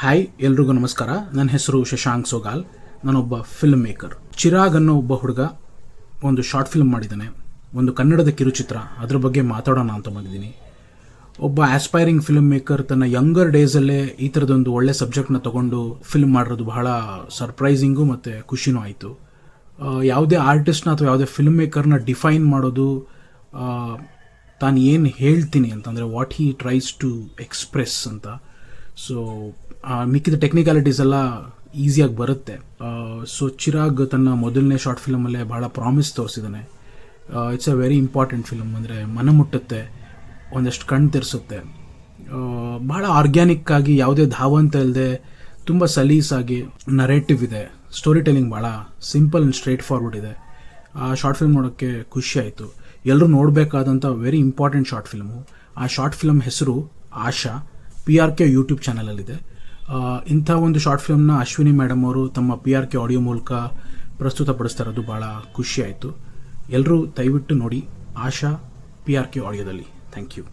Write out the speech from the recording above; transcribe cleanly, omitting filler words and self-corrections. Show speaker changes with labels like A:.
A: Hi, ಎಲ್ರಿಗೂ ನಮಸ್ಕಾರ. ನನ್ನ ಹೆಸರು ಶಶಾಂಕ್ ಸೋಗಾಲ್. ನಾನೊಬ್ಬ ಫಿಲ್ಮ್ ಮೇಕರ್. ಚಿರಾಗ್ ಅನ್ನೋ ಒಬ್ಬ ಹುಡುಗ ಒಂದು ಶಾರ್ಟ್ ಫಿಲ್ಮ್ ಮಾಡಿದ್ದಾನೆ, ಒಂದು ಕನ್ನಡದ ಕಿರುಚಿತ್ರ. ಅದ್ರ ಬಗ್ಗೆ ಮಾತಾಡೋಣ ಅಂತ ಬಂದಿದ್ದೀನಿ. ಒಬ್ಬ ಆಸ್ಪೈರಿಂಗ್ ಫಿಲ್ಮ್ ಮೇಕರ್ ತನ್ನ ಯಂಗರ್ ಡೇಸಲ್ಲೇ ಈ ಥರದೊಂದು ಒಳ್ಳೆ ಸಬ್ಜೆಕ್ಟ್ನ ತೊಗೊಂಡು ಫಿಲ್ಮ್ ಮಾಡಿರೋದು ಬಹಳ ಸರ್ಪ್ರೈಸಿಂಗು ಮತ್ತು ಖುಷಿನೂ ಆಯಿತು. ಯಾವುದೇ ಆರ್ಟಿಸ್ಟ್ನ ಅಥವಾ ಯಾವುದೇ ಫಿಲ್ಮ್ ಮೇಕರ್ನ ಡಿಫೈನ್ ಮಾಡೋದು ತಾನು ಏನು ಹೇಳ್ತೀನಿ ಅಂತಂದರೆ what he tries to express ಅಂತ. ಸೊ ಮಿಕ್ಕಿದ ಟೆಕ್ನಿಕಾಲಿಟೀಸ್ ಎಲ್ಲ ಈಸಿಯಾಗಿ ಬರುತ್ತೆ. ಸೊ ಚಿರಾಗ್ ತನ್ನ ಮೊದಲನೇ ಶಾರ್ಟ್ ಫಿಲ್ಮಲ್ಲೇ ಭಾಳ ಪ್ರಾಮಿಸ್ ತೋರಿಸಿದ್ದಾನೆ. It's a very important film. ಅಂದರೆ ಮನ ಮುಟ್ಟುತ್ತೆ, ಒಂದಷ್ಟು ಕಣ್ಣು ತೆರೆಸುತ್ತೆ. ಭಾಳ ಆರ್ಗ್ಯಾನಿಕ್ಕಾಗಿ, ಯಾವುದೇ ಧಾವಂತ ಇಲ್ಲದೆ ತುಂಬ ಸಲೀಸಾಗಿ ನರೇಟಿವ್ ಇದೆ. ಸ್ಟೋರಿ ಟೆಲ್ಲಿಂಗ್ ಭಾಳ ಸಿಂಪಲ್ ಆ್ಯಂಡ್ ಸ್ಟ್ರೇಟ್ ಫಾರ್ವರ್ಡ್ ಇದೆ. ಆ ಶಾರ್ಟ್ ಫಿಲ್ಮ್ ನೋಡೋಕ್ಕೆ ಖುಷಿ ಆಯಿತು. ಎಲ್ಲರೂ ನೋಡಬೇಕಾದಂಥ ವೆರಿ ಇಂಪಾರ್ಟೆಂಟ್ ಶಾರ್ಟ್ ಫಿಲ್ಮು. ಆ ಶಾರ್ಟ್ ಫಿಲ್ಮ್ ಹೆಸರು ಆಶಾ. PRK YouTube ಚಾನಲಲ್ಲಿದೆ. ಇಂಥ ಒಂದು ಶಾರ್ಟ್ ಫಿಲ್ಮ್ನ ಅಶ್ವಿನಿ ಮೇಡಮ್ ಅವರು ತಮ್ಮ PRK ಆಡಿಯೋ ಮೂಲಕ ಪ್ರಸ್ತುತಪಡಿಸ್ತಾ ಇರೋದು ಭಾಳ ಖುಷಿ ಆಯಿತು. ಎಲ್ಲರೂ ದಯವಿಟ್ಟು ನೋಡಿ ಆಶಾ PRK ಆಡಿಯೋದಲ್ಲಿ. Thank you.